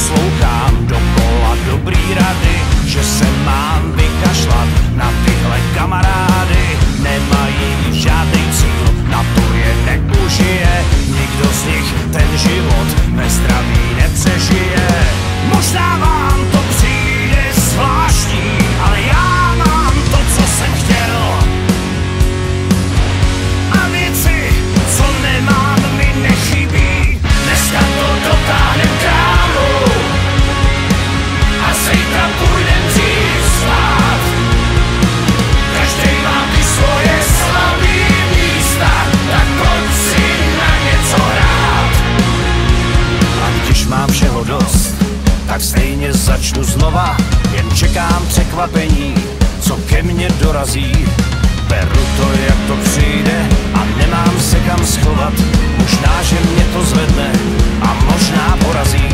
poslouchám dokola dobrý rady, že se mám vykašlat na tyhle kamarády. Nemají žádný cíl, na to je neužije, nikdo z nich ten život ve zdraví nepřežije. Možná vám to přijde zvláštní, ale já mám to, co jsem chtěl. A věci, co nemám, mi nechybí. Dneska to dotáhnem krámu a zítra půjdem dřív spát. Každý má ty svoje slabý místa, tak pojď si na něco hrát. A když mám všeho dost, tak stejně začnu znova. Jen čekám překvapení, co ke mně dorazí. Beru to, jak to přijde a nemám se kam schovat. Možná, že mě to zvedne a možná porazí.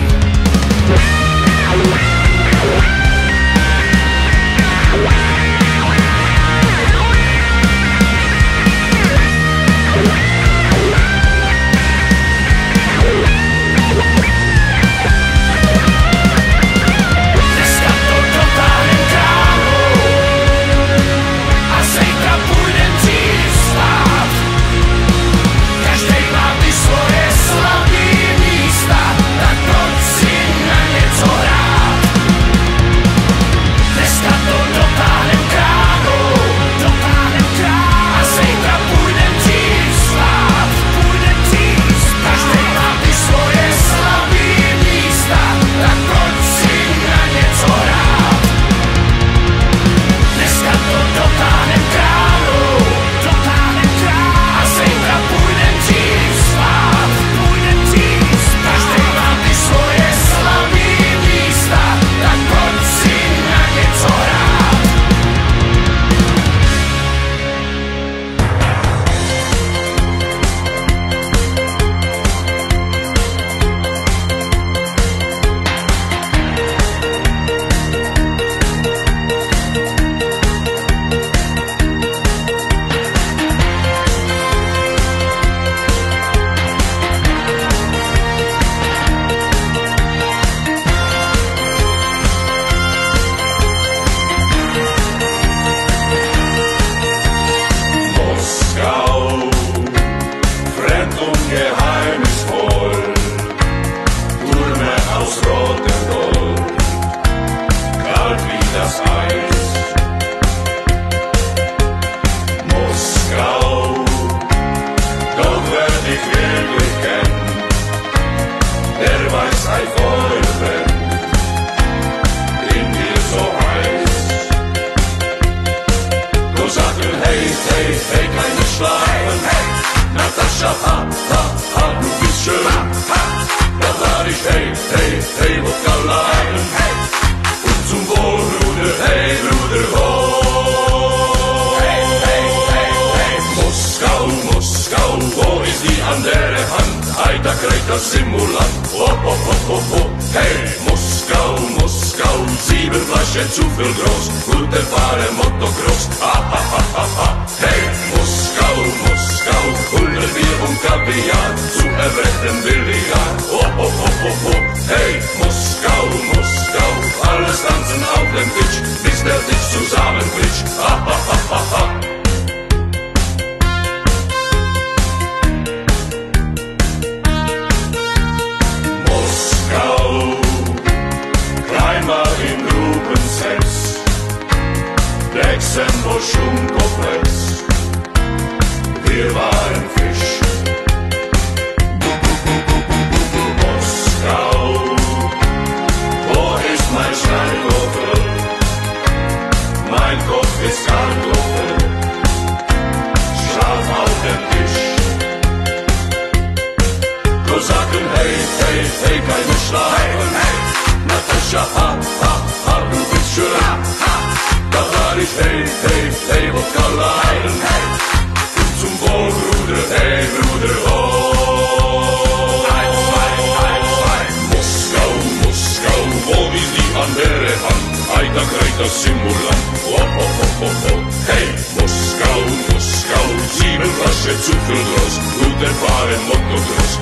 zu viel los, gute Fahrer, Motocross.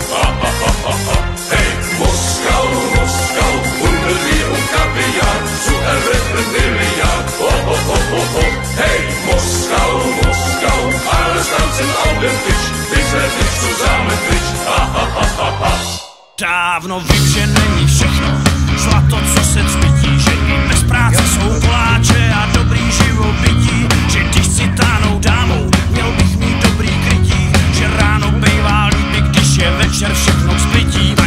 Hey, Moskau, Moskau. dávno vím, že není všechno zlato, co se cpití, že i bez práce jsou koláče a dobrý živobytí, že když si táhnou dámou, měl bych mít dobrý krytí, že ráno bejvá líbí, když je večer všechno vzpytí.